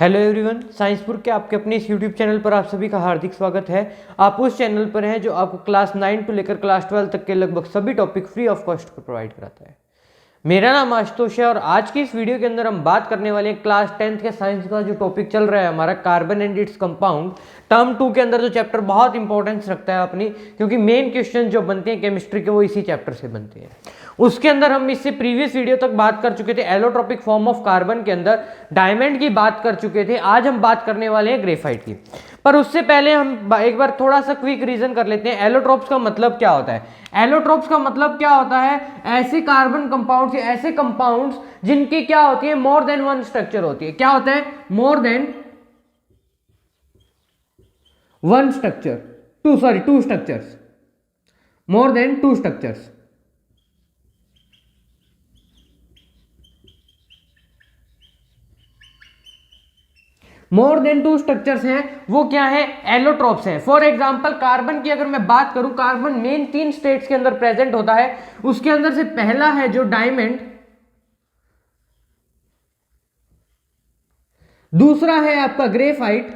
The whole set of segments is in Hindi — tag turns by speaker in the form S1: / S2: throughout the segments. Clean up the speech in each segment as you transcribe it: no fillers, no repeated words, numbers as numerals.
S1: हेलो एवरीवन, साइंसपुर के आपके अपने इस यूट्यूब चैनल पर आप सभी का हार्दिक स्वागत है। आप उस चैनल पर हैं जो आपको क्लास 9 टू लेकर क्लास 12 तक के लगभग सभी topic free of cost provide कराता है। मेरा नाम आशुतोष है और आज की इस वीडियो के अंदर हम बात करने वाले हैं क्लास 10th के साइंस का जो टॉपिक चल रहा है हमारा carbon and its compound. Term 2 के अंदर जो चैप्टर बहुत इंपॉर्टेंस रखता है अपनी, क्योंकि मेन क्वेश्चन जो बनते हैं केमिस्ट्री के वो इसी चैप्टर से बनते हैं। उसके अंदर हम इससे प्रीवियस वीडियो तक बात कर चुके थे एलोट्रोपिक फॉर्म ऑफ कार्बन के अंदर डायमंड की बात कर चुके थे। आज हम बात करने वाले हैं ग्रेफाइट की। पर उससे पहले हम एक बार थोड़ा सा क्विक रीजन कर लेते हैं। एलोट्रोप्स का मतलब क्या होता है? एलोट्रोप्स का मतलब क्या होता है? ऐसे कार्बन कंपाउंड्स या ऐसे कंपाउंड्स जिनकी क्या होती है, मोर देन वन स्ट्रक्चर होती है। क्या होता है? More than one structure, two structures, more than two structures. More than two structures हैं, वो क्या है? एलोट्रोप्स हैं। फॉर एग्जांपल कार्बन की अगर मैं बात करूं, कार्बन मेन 3 स्टेट्स के अंदर प्रेजेंट होता है। उसके अंदर से पहला है जो डायमंड, दूसरा है आपका ग्रेफाइट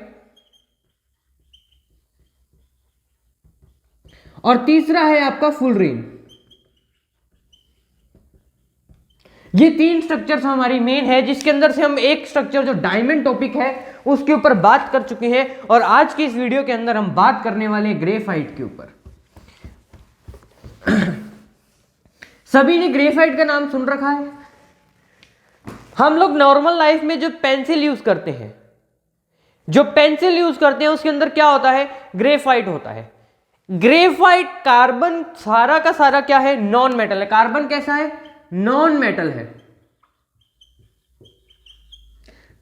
S1: और तीसरा है आपका फुलरीन। ये 3 स्ट्रक्चर्स हमारी मेन है, जिसके अंदर से हम एक स्ट्रक्चर जो डायमंड टॉपिक है उसके ऊपर बात कर चुके हैं और आज की इस वीडियो के अंदर हम बात करने वाले हैं ग्रेफाइट के ऊपर। सभी ने ग्रेफाइट का नाम सुन रखा है। हम लोग नॉर्मल लाइफ में जो पेंसिल यूज करते हैं, उसके अंदर क्या होता है? ग्रेफाइट होता है। ग्रेफाइट कार्बन सारा का सारा क्या है? नॉन मेटल है। कार्बन कैसा है? नॉन मेटल है।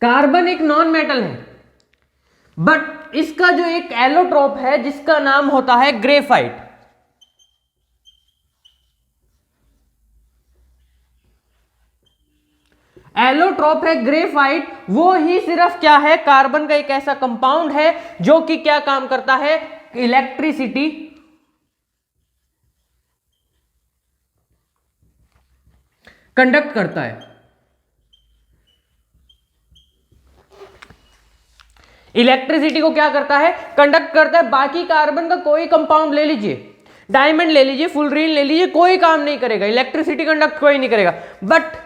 S1: कार्बन एक नॉन मेटल है, बट इसका जो एक एलोट्रोप है जिसका नाम होता है ग्रेफाइट। एलोट्रोप है ग्रेफाइट, वो ही सिर्फ क्या है? कार्बन का एक ऐसा कंपाउंड है जो कि क्या काम करता है? इलेक्ट्रिसिटी कंडक्ट करता है। इलेक्ट्रिसिटी को क्या करता है? कंडक्ट करता है। बाकी कार्बन का कोई कंपाउंड ले लीजिए, डायमंड ले लीजिए, फुलरीन ले लीजिए, कोई काम नहीं करेगा, इलेक्ट्रिसिटी कंडक्ट कोई नहीं करेगा। बट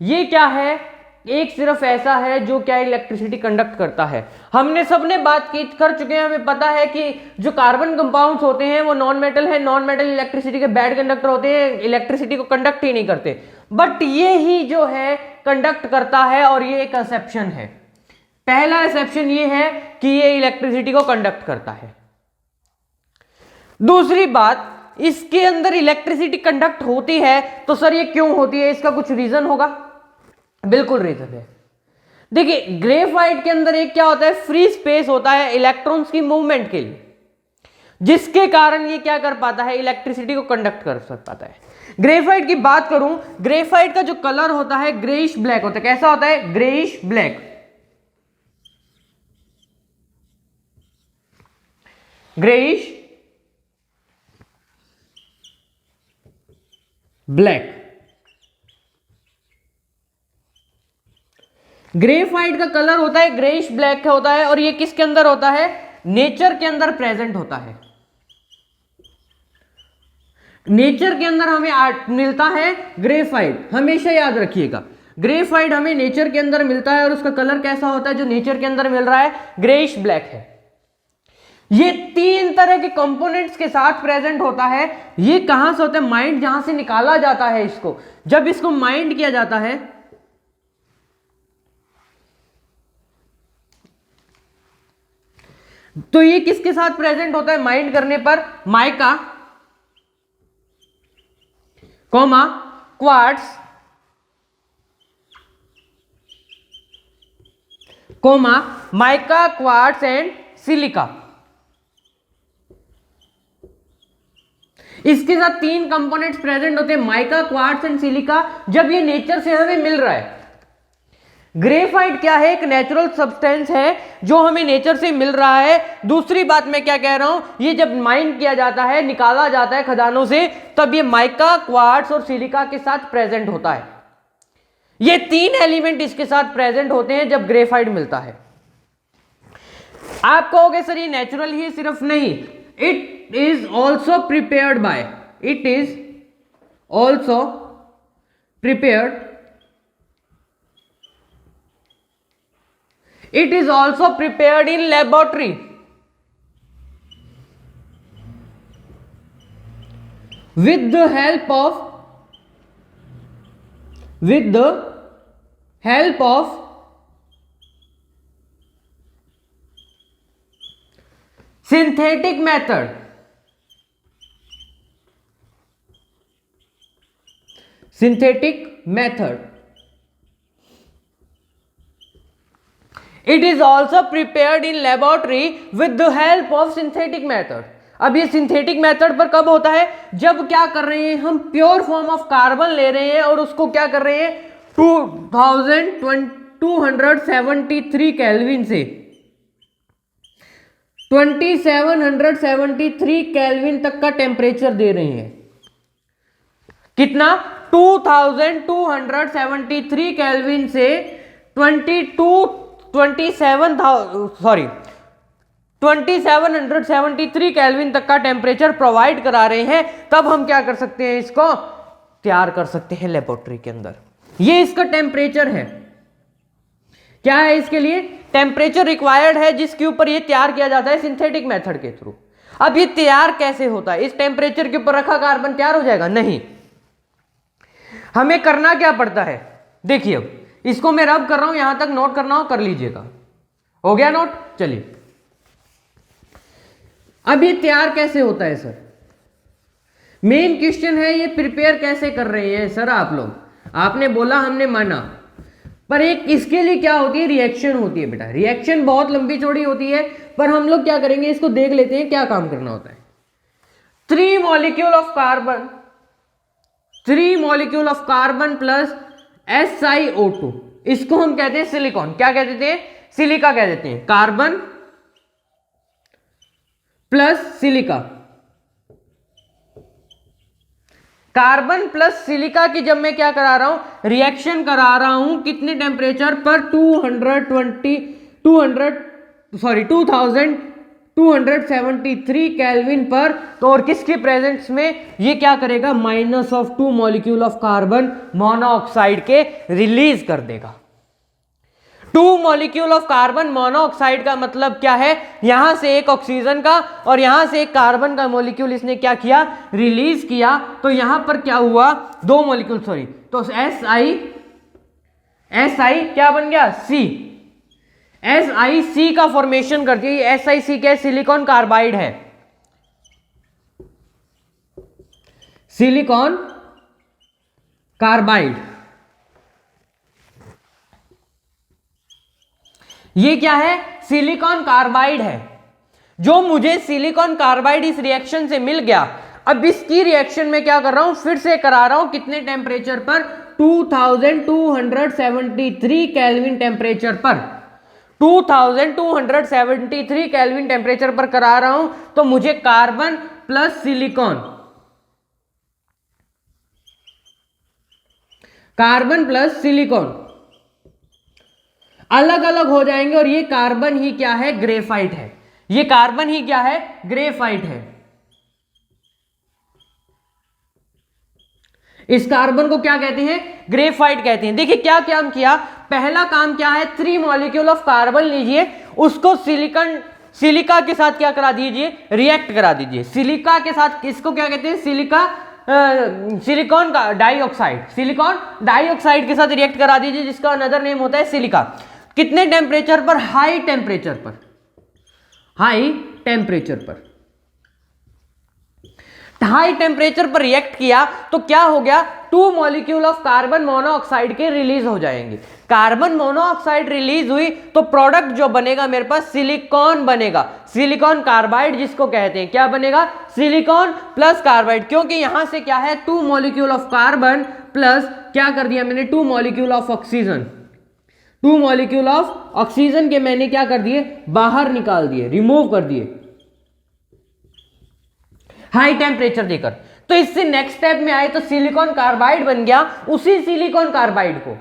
S1: ये क्या है? एक सिर्फ ऐसा है जो क्या इलेक्ट्रिसिटी कंडक्ट करता है। हमने सबने बात की कर चुके हैं, हमें पता है कि जो कार्बन कंपाउंड्स होते हैं वो नॉन मेटल है। नॉन मेटल इलेक्ट्रिसिटी के बैड कंडक्टर होते हैं, इलेक्ट्रिसिटी को कंडक्ट ही नहीं करते। बट ये ही जो है कंडक्ट करता है और ये एक एक्सेप्शन है। पहला एक्सेप्शन ये है कि ये इलेक्ट्रिसिटी को कंडक्ट करता है। दूसरी बात, इसके अंदर इलेक्ट्रिसिटी कंडक्ट होती है तो सर ये क्यों होती है? इसका कुछ रीजन होगा? बिल्कुल रीजन है। देखिए, ग्रेफाइट के अंदर एक क्या होता है? फ्री स्पेस होता है इलेक्ट्रॉन्स की मूवमेंट के लिए, जिसके कारण ये क्या कर पाता है? इलेक्ट्रिसिटी को कंडक्ट कर पाता है। ग्रेफाइट की बात करूं, ग्रेफाइट का जो कलर होता है ग्रेइश ब्लैक होता है। कैसा होता है? Greyish black. Greyish black. Graphite का कलर होता है ग्रेइश ब्लैक होता है और ये किसके अंदर होता है? नेचर के अंदर प्रेजेंट होता है। नेचर के अंदर हमें मिलता है ग्रेफाइट, हमेशा याद रखिएगा। ग्रेफाइट हमें नेचर के अंदर मिलता है और उसका कलर कैसा होता है? जो नेचर के अंदर मिल रहा है ग्रेइश ब्लैक है। ये 3 तरह के कंपोनेंट्स के साथ प्रेजेंट होता है। ये कहां से होता है? माइंड, जहां से निकाला जाता है इसको। जब इसको माइंड किया जाता है तो ये किसके साथ प्रेजेंट होता है? माइंड करने पर mica comma quartz comma mica quartz and silica. इसके साथ 3 कंपोनेंट्स प्रेजेंट होते हैं, माइका, क्वार्ट्ज एंड सिलिका। जब ये नेचर से हमें मिल रहा है, ग्रेफाइट क्या है? एक नेचुरल सब्सटेंस है जो हमें नेचर से मिल रहा है। दूसरी बात मैं क्या कह रहा हूं, ये जब माइन किया जाता है, निकाला जाता है खदानों से, तब ये माइका, क्वार्ट्ज और सिलिका के साथ प्रेजेंट होता है। ये 3 एलिमेंट इसके साथ प्रेजेंट होते हैं जब ग्रेफाइट मिलता है। आप कहोगे सर ये नेचुरल ही सिर्फ नहीं, it is also prepared by, it is also prepared, it is also prepared in laboratory, with the help of synthetic method, It is also prepared in laboratory with the help of synthetic method. अब ये सिंथेटिक मेथड पर कब होता है, जब क्या कर रहे हैं हम प्योर फॉर्म ऑफ कार्बन ले रहे हैं और उसको क्या कर रहे हैं 2273 केल्विन से 2773 केल्विन तक का टेम्परेचर दे रहे हैं। कितना 2273 केल्विन से 2773 केल्विन तक का टेम्परेचर प्रोवाइड करा रहे हैं, तब हम क्या कर सकते हैं, इसको तैयार कर सकते हैं लेबोरेटरी के अंदर। ये इसका टेम्परेचर है, क्या है इसके लिए टेम्परेचर रिक्वायर्ड है जिसके ऊपर ये तैयार किया जाता है सिंथेटिक मेथड के थ्रू। अब ये तैयार कैसे होता है, इस टेम्परेचर के ऊपर रखा कार्बन तैयार हो जाएगा? नहीं, हमें करना क्या पड़ता है, देखिए अब इसको मैं रब कर रहा हूं, यहां तक नोट करना हो कर लीजिएगा। हो गया नोट? चलिए अब ये तैयार कैसे होता है सर, मेन क्वेश्चन है ये प्रिपेयर कैसे कर रहे हैं सर आप लोग। आपने बोला हमने माना, पर एक इसके लिए क्या होती है, रिएक्शन होती है बेटा। रिएक्शन बहुत लंबी चौड़ी होती है, पर हम लोग क्या करेंगे इसको देख लेते हैं क्या काम करना होता है। 3 molecule of carbon plus SiO2, इसको हम कहते हैं सिलिकॉन। क्या कह देते हैं? सिलिका कह देते हैं। Carbon plus silica, carbon plus silica की जब मैं क्या करा रहा हूं, रिएक्शन करा रहा हूं, कितने टेम्परेचर पर 2273 केल्विन पर, तो और किसके प्रेजेंस में ये क्या करेगा, -2 मॉलिक्यूल ऑफ कार्बन मोनोऑक्साइड के रिलीज कर देगा। 2 मॉलिक्यूल ऑफ कार्बन मोनोऑक्साइड का मतलब क्या है, यहां से एक ऑक्सीजन का और यहां से एक कार्बन का मॉलिक्यूल इसने क्या किया, रिलीज किया। तो यहां पर क्या हुआ, 2 मॉलिक्यूल तो SI क्या बन गया, SiC का फॉर्मेशन करती है। SiC क्या है, सिलिकॉन कार्बाइड है, सिलिकॉन कार्बाइड। ये क्या है, सिलिकॉन कार्बाइड है। जो मुझे सिलिकॉन कार्बाइड इस रिएक्शन से मिल गया, अब इसकी रिएक्शन में क्या कर रहा हूं, फिर से करा रहा हूं, कितने टेम्परेचर पर, 2273 केल्विन टेम्परेचर पर, 2273 केल्विन टेम्परेचर पर करा रहा हूं। तो मुझे कार्बन प्लस सिलिकॉन अलग अलग हो जाएंगे, और ये कार्बन ही क्या है, ग्रेफाइट है। ये कार्बन ही क्या है, ग्रेफाइट है। इस कार्बन को क्या कहते हैं, ग्रेफाइट कहते हैं। देखिए क्या काम किया, पहला काम क्या है, 3 मॉलिक्यूल ऑफ कार्बन लीजिए, उसको सिलिका के साथ क्या करा दीजिए, रिएक्ट करा दीजिए। सिलिका के साथ इसको क्या कहते हैं, सिलिकॉन डाइऑक्साइड के साथ रिएक्ट करा दीजिए, जिसका अनदर नेम होता है सिलिका। कितने टेम्परेचर पर, हाई टेम्परेचर पर रिएक्ट किया तो क्या हो गया, 2 मॉलिक्यूल ऑफ कार्बन मोनोऑक्साइड के रिलीज हो जाएंगे। कार्बन मोनोऑक्साइड रिलीज हुई तो प्रोडक्ट जो बनेगा मेरे पास, सिलिकॉन बनेगा, सिलिकॉन कार्बाइड जिसको कहते हैं। क्या बनेगा, सिलिकॉन प्लस कार्बाइड, क्योंकि यहां से क्या है, 2 मॉलिक्यूल ऑफ कार्बन प्लस क्या कर दिया मैंने, 2 molecule of oxygen. 2 molecule of oxygen के मैंने क्या कर दिए, बाहर निकाल दिए, रिमूव कर दिए हाई टेम्परेचर देकर। तो इससे नेक्स्ट स्टेप में आए तो सिलिकॉन कार्बाइड बन गया। उसी सिलिकॉन कार्बाइड को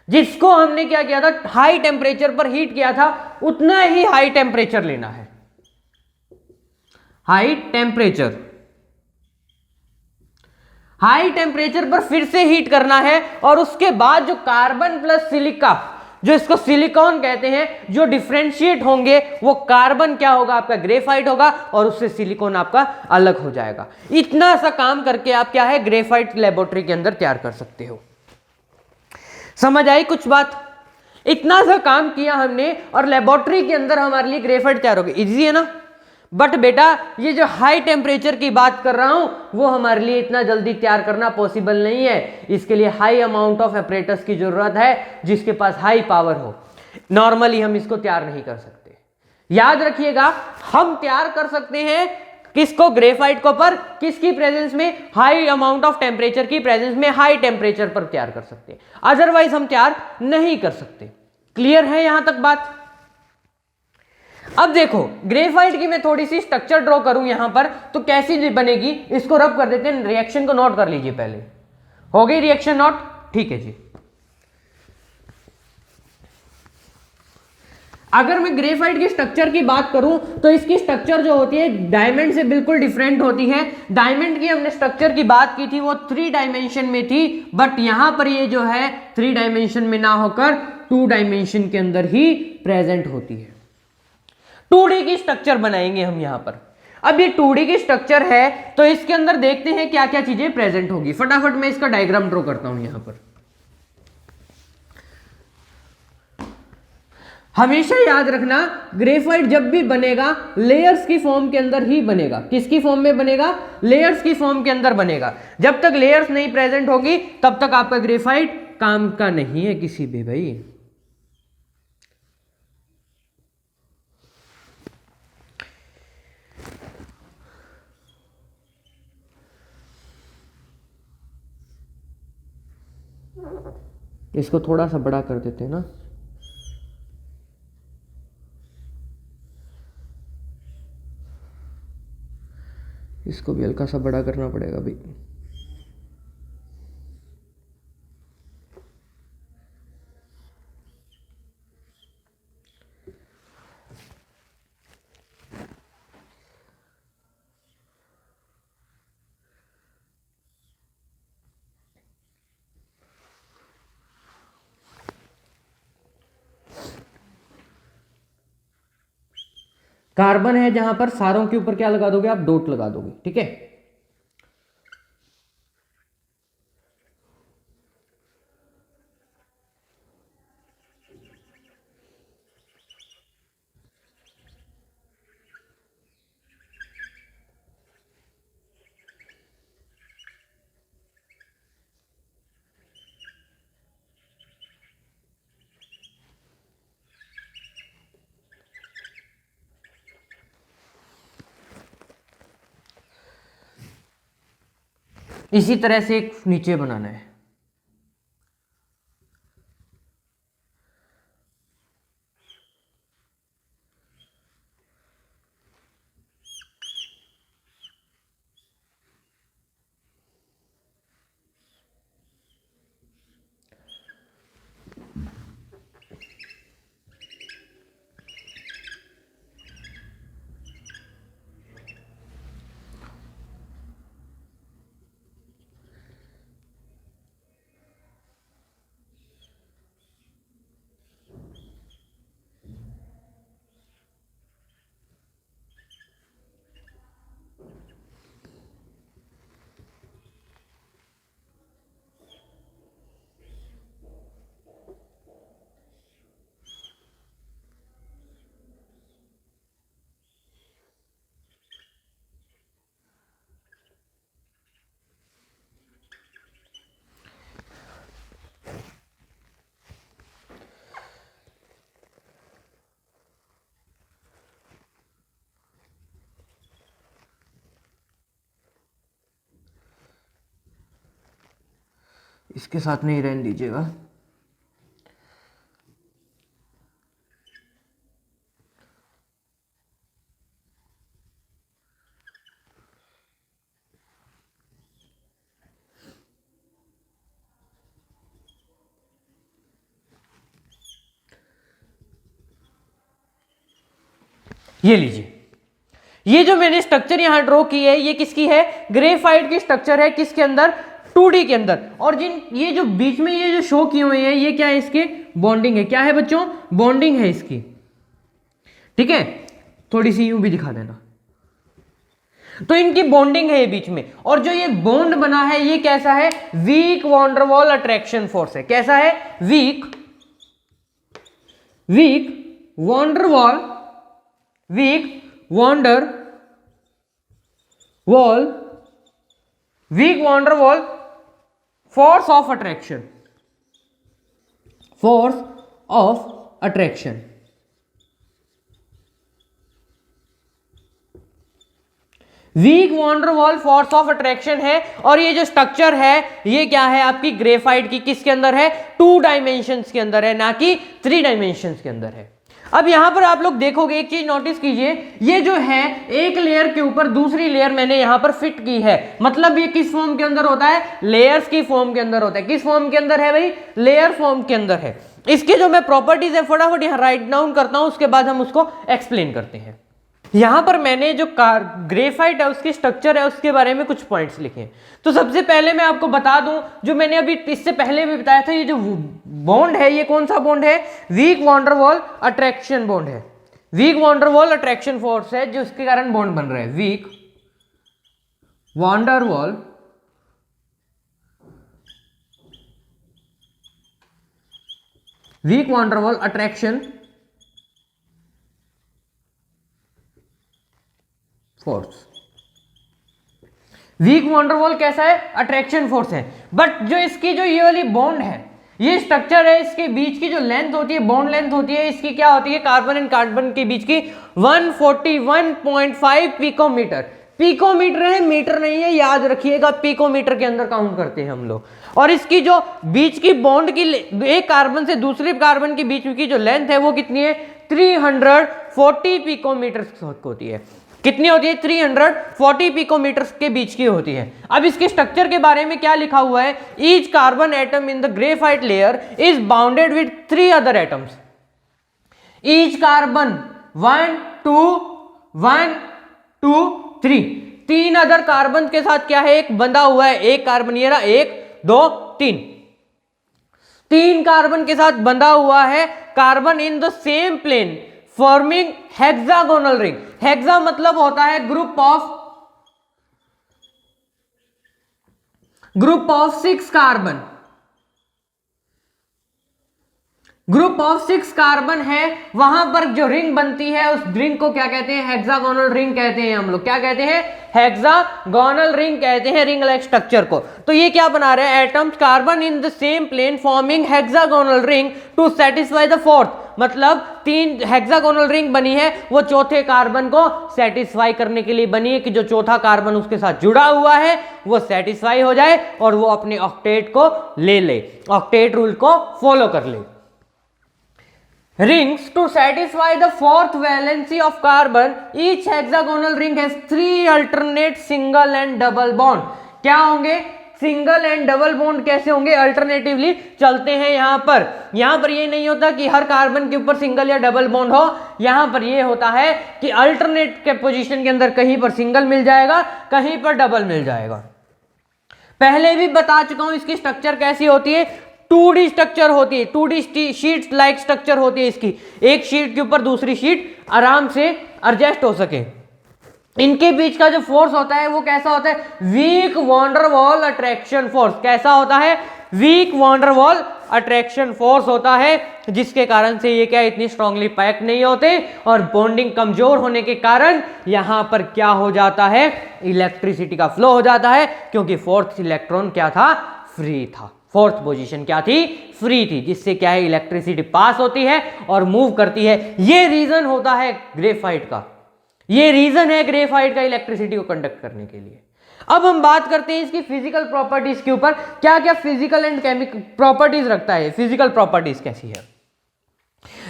S1: जिसको हमने क्या किया था, हाई टेम्परेचर पर हीट किया था, उतना ही हाई टेम्परेचर लेना है, हाई टेम्परेचर, हाई टेम्परेचर पर फिर से हीट करना है, और उसके बाद जो कार्बन प्लस सिलिका, जो इसको सिलिकॉन कहते हैं, जो डिफरेंशिएट होंगे वो कार्बन क्या होगा, आपका ग्रेफाइट होगा, और उससे सिलिकॉन आपका अलग हो जाएगा। इतना सा काम करके आप क्या है, ग्रेफाइट लेबोरेटरी के अंदर तैयार कर सकते हो। समझ आई कुछ बात? इतना सा काम किया हमने और लेबोरेटरी के अंदर हमारे लिए ग्रेफाइट तैयार हो गई। इजी है ना? बट बेटा ये जो हाई टेम्परेचर की बात कर रहा हूं वो हमारे लिए इतना जल्दी तैयार करना पॉसिबल नहीं है। इसके लिए हाई अमाउंट ऑफ एपरेटस की जरूरत है, जिसके पास हाई पावर हो। नॉर्मली हम इसको तैयार नहीं कर सकते। याद रखिएगा, हम तैयार कर सकते हैं किसको, ग्रेफाइट को, पर किसकी प्रेजेंस में, हाई अमाउंट ऑफ टेम्परेचर की प्रेजेंस में, हाई टेम्परेचर पर तैयार कर सकते हैं, अदरवाइज हम तैयार नहीं कर सकते। क्लियर है यहां तक बात? अब देखो ग्रेफाइट की मैं थोड़ी सी स्ट्रक्चर ड्रॉ करूं यहां पर, तो कैसी बनेगी, इसको रब कर देते हैं, रिएक्शन को नोट कर लीजिए पहले। हो गई रिएक्शन नोट? ठीक है जी। अगर मैं ग्रेफाइट की स्ट्रक्चर की बात करूं तो इसकी स्ट्रक्चर जो होती है डायमंड से बिल्कुल डिफरेंट होती है। डायमंड की हमने स्ट्रक्चर की बात की थी, वो 3 डायमेंशन में थी, बट यहां पर ये जो है 3 डायमेंशन में ना होकर 2 डायमेंशन के अंदर ही प्रेजेंट होती है। 2D की स्ट्रक्चर बनाएंगे हम यहां पर। अब ये 2D की स्ट्रक्चर है तो इसके अंदर देखते हैं क्या क्या चीजें प्रेजेंट होगी। फटाफट मैं इसका डायग्राम ड्रॉ करता हूं यहां पर। हमेशा याद रखना, ग्रेफाइट जब भी बनेगा लेयर्स की फॉर्म के अंदर ही बनेगा। किसकी फॉर्म में बनेगा? लेयर्स की फॉर्म के अंदर बनेगा। जब तक लेयर्स नहीं प्रेजेंट होगी तब तक आपका ग्रेफाइट काम का नहीं है किसी भी भाई। इसको थोड़ा सा बड़ा कर देते हैं ना। इसको भी हल्का सा बड़ा करना पड़ेगा भाई। कार्बन है जहां पर, सारों के ऊपर क्या लगा दोगे आप? डॉट लगा दोगे। ठीक है, इसी तरह से एक नीचे बनाना है। इसके साथ नहीं रहने दीजिएगा। ये लीजिए, ये जो मैंने स्ट्रक्चर यहां ड्रॉ की है ये किसकी है, ग्रेफाइट की स्ट्रक्चर है, किसके अंदर, 2D के अंदर। और जिन ये जो बीच में ये जो शो किए हुए हैं ये क्या है, इसके बॉन्डिंग है, क्या है बच्चों, बॉन्डिंग है इसकी, ठीक है, थोड़ी सी यूं भी दिखा देना। तो इनकी बॉन्डिंग है ये बीच में, और जो ये बॉन्ड बना है ये कैसा है, वीक वॉन्डरवॉल अट्रैक्शन फोर्स है। कैसा है, weak van der Waals, weak van der Waals force of attraction, weak van der Waals force of attraction है। और ये जो स्ट्रक्चर है ये क्या है आपकी ग्रेफाइट की, किसके अंदर है, 2 डायमेंशंस के अंदर है, ना कि 3 डायमेंशंस के अंदर है। अब यहां पर आप लोग देखोगे, एक चीज नोटिस कीजिए, ये जो है एक लेयर के ऊपर दूसरी लेयर मैंने यहां पर फिट की है, मतलब ये किस फॉर्म के अंदर होता है, लेयर्स की फॉर्म के अंदर होता है। किस फॉर्म के अंदर है भाई, लेयर फॉर्म के अंदर है। इसकी जो मैं प्रॉपर्टीज है फटाफट यहां राइट डाउन करता हूं, उसके बाद हम उसको एक्सप्लेन करते हैं। यहां पर मैंने जो ग्रेफाइट है उसकी स्ट्रक्चर है उसके बारे में कुछ पॉइंट्स लिखे हैं। तो सबसे पहले मैं आपको बता दूं, जो मैंने अभी इससे पहले भी बताया था, ये जो बॉन्ड है ये कौन सा बॉन्ड है, वीक वॉन्डरवॉल अट्रैक्शन बॉन्ड है। वीक वॉन्डरवॉल अट्रैक्शन फोर्स है जिसके कारण बॉन्ड बन रहा है, weak van der Waals attraction force. Weak van der Waals कैसा है, अट्रैक्शन फोर्स है। बट जो इसकी जो ये वाली बॉन्ड है, ये स्ट्रक्चर है, इसके बीच की जो लेंथ होती है, बॉन्ड लेंथ होती है, इसकी क्या होती है, कार्बन एंड कार्बन के बीच की 141.5 पिकोमीटर। पिकोमीटर है, मीटर नहीं है, याद रखिएगा, पिकोमीटर के अंदर काउंट करते हैं हम लोग। और इसकी जो बीच की बॉन्ड की एक कार्बन से दूसरे कार्बन के बीच की जो लेंथ है वो कितनी है, 340 पिकोमीटर होती है। कितनी होती है, 340 पिकोमीटर्स के बीच की होती है। अब इसके स्ट्रक्चर के बारे में क्या लिखा हुआ है, each carbon atom in the graphite layer is bounded with 3 other atoms. Each carbon 1 2 3 3 other carbon के साथ क्या है, एक बंधा हुआ है, एक कार्बन ये रहा, 1 2 3 3 कार्बन के साथ बंधा हुआ है carbon in the same plane forming hexagonal ring. Hexa मतलब होता है group of 6 carbon. Group of 6 carbon है, वहां पर जो रिंग बनती है उस रिंग को क्या कहते हैं, हेक्सागोनल रिंग कहते हैं। हम लोग क्या कहते हैं, हेक्सागोनल रिंग कहते हैं रिंग लाइक स्ट्रक्चर को। तो ये क्या बना रहे हैं, atoms carbon in the same plane forming hexagonal ring to satisfy the fourth. मतलब 3 हेक्सागोनल रिंग बनी है, वो चौथे कार्बन को सेटिस्फाई करने के लिए बनी है कि जो चौथा कार्बन उसके साथ जुड़ा हुआ है वो सेटिस्फाई हो जाए और वो अपने ऑक्टेट को ले ले, ऑक्टेट रूल को फॉलो कर ले। Rings to satisfy the fourth valency of carbon, each hexagonal ring has 3 alternate single and double bond। क्या होंगे, सिंगल एंड डबल बॉन्ड कैसे होंगे, अल्टरनेटिवली चलते हैं। यहां पर ये नहीं होता कि हर कार्बन के ऊपर सिंगल या डबल बॉन्ड हो, यहां पर ये होता है कि अल्टरनेट के पोजीशन के अंदर कहीं पर सिंगल मिल जाएगा, कहीं पर डबल मिल जाएगा। पहले भी बता चुका हूं इसकी स्ट्रक्चर कैसी होती है, 2D स्ट्रक्चर होती है, 2D शीट लाइक स्ट्रक्चर होती है इसकी, एक शीट के ऊपर दूसरी शीट आराम से एडजस्ट हो सके। इनके बीच का जो फोर्स होता है वो कैसा होता है, वीक वॉन्डरवॉल अट्रैक्शन फोर्स। कैसा होता है, वीक वॉन्डरवॉल अट्रैक्शन फोर्स होता है, जिसके कारण से ये क्या इतनी स्ट्रांगली पैक नहीं होते और बॉन्डिंग कमजोर होने के कारण यहां पर क्या हो जाता है, इलेक्ट्रिसिटी का फ्लो हो जाता है, क्योंकि फोर्थ इलेक्ट्रॉन क्या था, फ्री था। फोर्थ पोजीशन क्या थी, फ्री थी, जिससे क्या है इलेक्ट्रिसिटी पास होती है और मूव करती है। ये रीजन होता है ग्रेफाइट का, ये रीजन है ग्रेफाइट का इलेक्ट्रिसिटी को कंडक्ट करने के लिए। अब हम बात करते हैं इसकी फिजिकल प्रॉपर्टीज के ऊपर, क्या क्या फिजिकल एंड केमिकल प्रॉपर्टीज रखता है, फिजिकल प्रॉपर्टीज कैसी है।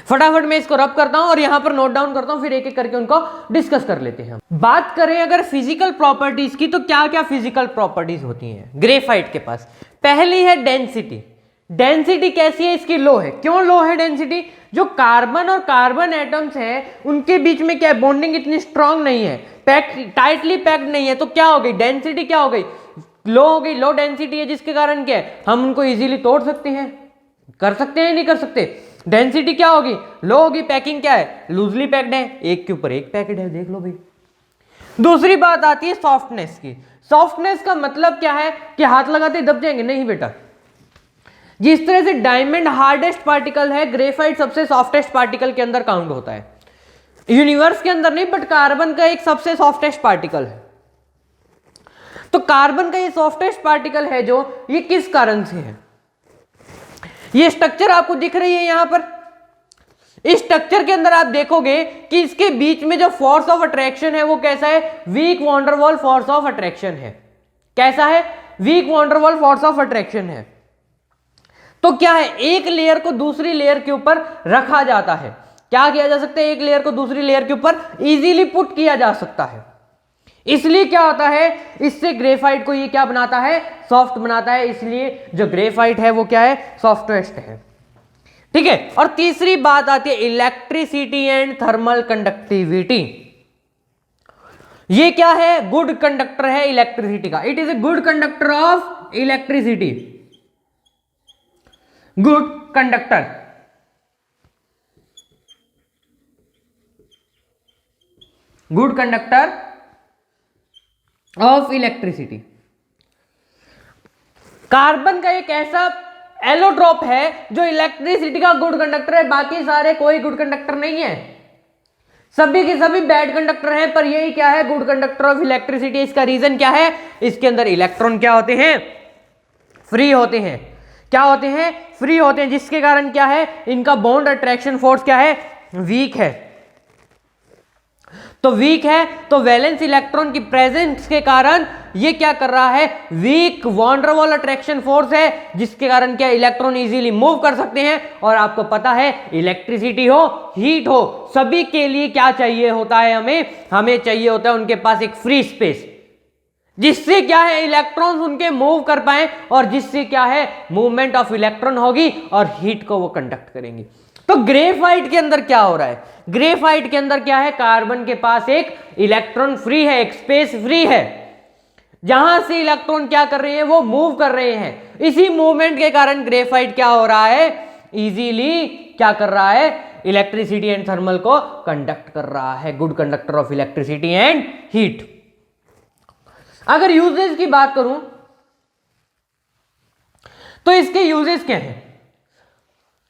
S1: फटाफट मैं इसको रब करता हूं और यहां पर नोट डाउन करता हूं, फिर एक एक करके उनको डिस्कस कर लेते हैं। बात करें अगर फिजिकल प्रॉपर्टीज की, तो क्या क्या फिजिकल प्रॉपर्टीज होती हैं ग्रेफाइट के पास। पहली है डेंसिटी। डेंसिटी कैसी है इसकी? लो है। क्यों लो है डेंसिटी? जो कार्बन और कार्बन एटम्स हैं उनके बीच में क्या है, बॉन्डिंग इतनी स्ट्रांग नहीं है, पैक टाइटली पैक्ड नहीं है, तो क्या हो गई डेंसिटी, क्या हो गई लो हो गई, लो डेंसिटी है, जिसके कारण क्या है हम उनको इजीली तोड़ सकते हैं, कर सकते हैं नहीं कर सकते, डेंसिटी क्या होगी लो होगी, पैकिंग क्या है लूजली पैक्ड है, एक के ऊपर एक पैकेट है, देख लो भाई। दूसरी बात आती है सॉफ्टनेस की। सॉफ्टनेस का मतलब क्या है कि हाथ लगाते ही दब जाएंगे, नहीं बेटा। जिस तरह से डायमंड हार्डेस्ट पार्टिकल है, ग्रेफाइट सबसे सॉफ्टेस्ट पार्टिकल के अंदर काउंट होता है, यूनिवर्स के अंदर नहीं, बट कार्बन का एक सबसे सॉफ्टेस्ट पार्टिकल है। तो कार्बन का ये सॉफ्टेस्ट पार्टिकल है जो, ये किस कारण से है? ये स्ट्रक्चर आपको दिख रही है यहां पर, इस स्ट्रक्चर के अंदर आप देखोगे कि इसके बीच में जो फोर्स ऑफ अट्रैक्शन है वो कैसा है, weak van der Waals force of attraction है। कैसा है? Weak van der Waals force of attraction है। तो क्या है, एक लेयर को दूसरी लेयर के ऊपर रखा जाता है, क्या किया जा सकता है, एक लेयर को दूसरी लेयर के ऊपर इजीली पुट किया जा सकता है। इसलिए क्या होता है, इससे ग्रेफाइट को ये क्या बनाता है, सॉफ्ट बनाता है, इसलिए जो ग्रेफाइट है वो क्या है, सॉफ्टेस्ट है। ठीक है। और तीसरी बात आती है इलेक्ट्रिसिटी एंड थर्मल कंडक्टिविटी। ये क्या है, गुड कंडक्टर है इलेक्ट्रिसिटी का, it is a good conductor of electricity, good conductor. Good conductor of electricity. Carbon का एक ऐसा एलोट्रोप है जो इलेक्ट्रिसिटी का गुड कंडक्टर है, बाकी सारे कोई गुड कंडक्टर नहीं है, सभी के सभी बैड कंडक्टर हैं, पर यही क्या है, गुड कंडक्टर ऑफ इलेक्ट्रिसिटी। इसका रीजन क्या है, इसके अंदर इलेक्ट्रॉन क्या होते हैं, फ्री होते हैं। क्या होते हैं, फ्री होते हैं, जिसके कारण क्या है, इनका बॉन्ड अट्रैक्शन फोर्स क्या है, वीक है। तो वीक है तो वैलेंस इलेक्ट्रॉन की प्रेजेंस के कारण ये क्या कर रहा है, weak van der Waals attraction force है, जिसके कारण क्या इलेक्ट्रॉन इजीली मूव कर सकते हैं। और आपको पता है इलेक्ट्रिसिटी हो, हीट हो, सभी के लिए क्या चाहिए होता है, हमें चाहिए होता है उनके पास एक फ्री स्पेस, जिससे क्या है इलेक्ट्रॉन्स उनके मूव कर पाए, और जिससे क्या है मूवमेंट ऑफ इलेक्ट्रॉन होगी और हीट को वो कंडक्ट करेंगे। तो ग्रेफाइट के अंदर क्या हो रहा है, ग्रेफाइट के अंदर क्या है, कार्बन के पास एक इलेक्ट्रॉन फ्री है, एक स्पेस फ्री है, जहां से इलेक्ट्रॉन क्या कर रहे हैं, वो मूव कर रहे हैं। इसी मूवमेंट के कारण ग्रेफाइट क्या हो रहा है, इजीली क्या कर रहा है, इलेक्ट्रिसिटी एंड थर्मल को कंडक्ट कर रहा है, good conductor of electricity and heat. अगर यूजेस की बात करूं तो इसके यूजेस क्या हैं,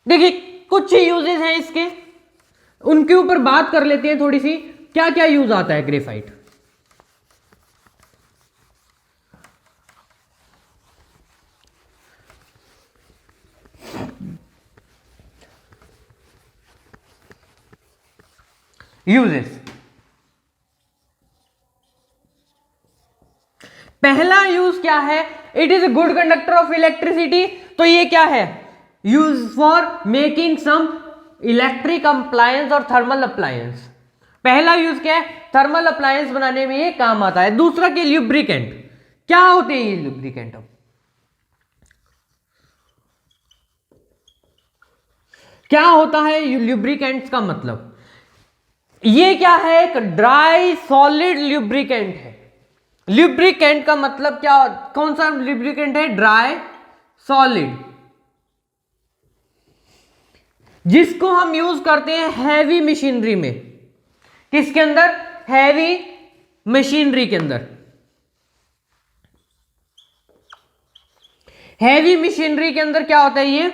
S1: देखिए कुछ ही यूजेस हैं इसके, उनके ऊपर बात कर लेते हैं थोड़ी सी, क्या क्या यूज आता है ग्रेफाइट। यूजेस, पहला यूज क्या है, it is a good conductor of electricity. तो ये क्या है, use for making some electric appliance और थर्मल अप्लायंस। पहला यूज क्या है, थर्मल अप्लायंस बनाने में ये काम आता है। दूसरा के ल्यूब्रिकेंट, क्या होते हैं ये ल्यूब्रिकेंट, क्या होता है ल्यूब्रिकेंट्स का मतलब, ये क्या है, एक ड्राई सॉलिड ल्यूब्रिकेंट है। ल्यूब्रिकेंट का मतलब क्या, कौन सा ल्यूब्रिकेंट है, ड्राई सॉलिड, जिसको हम यूज करते हैं हैवी मशीनरी में। किसके अंदर, हैवी मशीनरी के अंदर। हैवी मशीनरी के अंदर क्या होता है, ये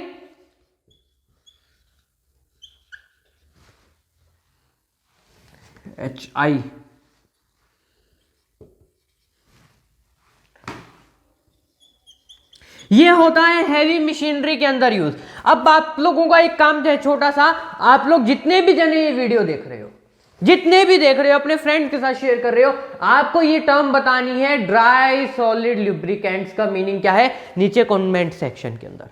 S1: HI, ये होता है हैवी मशीनरी के अंदर यूज। अब आप लोगों का एक काम है छोटा सा, आप लोग जितने भी जने ये वीडियो देख रहे हो, जितने भी देख रहे हो, अपने फ्रेंड के साथ शेयर कर रहे हो, आपको ये टर्म बतानी है, ड्राई सॉलिड ल्यूब्रिकेंट्स का मीनिंग क्या है, नीचे कमेंट सेक्शन के अंदर।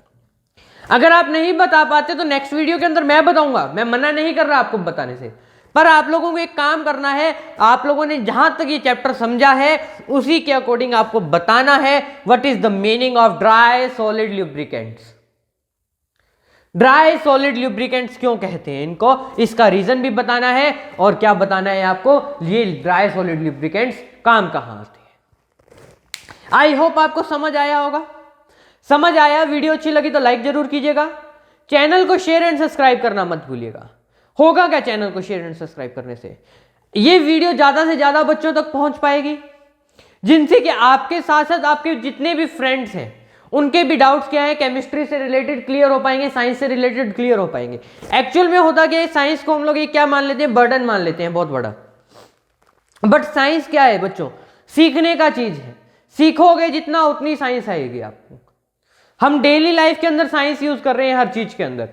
S1: अगर आप नहीं बता पाते तो नेक्स्ट वीडियो के अंदर मैं बताऊंगा, मैं मना नहीं कर रहा आपको बताने से, पर आप लोगों को एक काम करना है, आप लोगों ने जहां तक ये चैप्टर समझा है उसी के अकॉर्डिंग आपको बताना है what is the meaning of dry solid lubricants. Dry solid lubricants क्यों कहते हैं इनको, इसका रीजन भी बताना है और क्या बताना है आपको, ये ड्राई सॉलिड ल्यूब्रिकेंट्स काम कहां आते हैं। आई होप आपको समझ आया होगा। समझ आया, वीडियो अच्छी लगी तो लाइक जरूर कीजिएगा, चैनल को शेयर एंड सब्सक्राइब करना मत भूलिएगा। होगा क्या चैनल को शेयर एंड सब्सक्राइब करने से, ये वीडियो ज्यादा से ज्यादा बच्चों तक पहुंच पाएगी, जिनसे कि आपके साथ साथ आपके जितने भी फ्रेंड्स हैं उनके भी डाउट्स क्या है केमिस्ट्री से रिलेटेड क्लियर हो पाएंगे, साइंस से रिलेटेड क्लियर हो पाएंगे। एक्चुअल में होता क्या है, साइंस को हम लोग ये क्या मान लेते हैं, बर्डन मान लेते हैं बहुत बड़ा। बट साइंस क्या है बच्चों, सीखने का चीज है, सीखोगे जितना उतनी साइंस आएगी आपको। हम डेली लाइफ के अंदर साइंस यूज कर रहे हैं, हर चीज के अंदर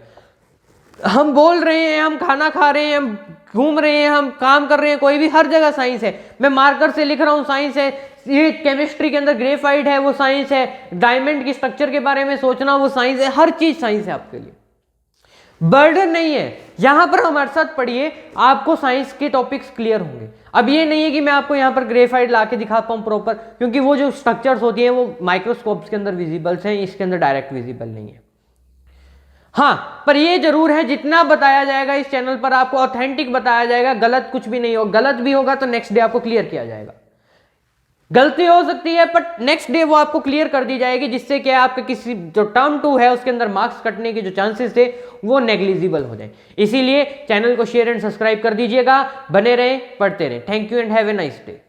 S1: हम बोल रहे हैं, हम खाना खा रहे हैं, हम घूम रहे हैं, हम काम कर रहे हैं, कोई भी, हर जगह साइंस है। मैं मार्कर से लिख रहा हूं, साइंस है। ये केमिस्ट्री के अंदर ग्रेफाइट है, वो साइंस है। डायमंड की स्ट्रक्चर के बारे में सोचना, वो साइंस है। हर चीज साइंस है आपके लिए, बर्डन नहीं है। यहां पर हमारे साथ पढ़िए, आपको साइंस के टॉपिक्स क्लियर होंगे। अब ये नहीं है कि मैं आपको यहां पर ग्रेफाइट ला के दिखा पाऊं प्रॉपर, क्योंकि वो जो स्ट्रक्चर्स होती है वो माइक्रोस्कोप्स के अंदर विजिबल्स हैं, इसके अंदर डायरेक्ट विजिबल नहीं है। हाँ, पर ये जरूर है जितना बताया जाएगा इस चैनल पर आपको ऑथेंटिक बताया जाएगा, गलत कुछ भी नहीं होगा। गलत भी होगा तो नेक्स्ट डे आपको क्लियर किया जाएगा। गलती हो सकती है बट नेक्स्ट डे वो आपको क्लियर कर दी जाएगी, जिससे कि आपके किसी जो टर्म 2 है उसके अंदर मार्क्स कटने के जो चांसेस थे वो नेग्लिजिबल हो जाए। इसीलिए चैनल को शेयर एंड सब्सक्राइब कर दीजिएगा। बने रहें, पढ़ते रहें। Thank you and have a nice day.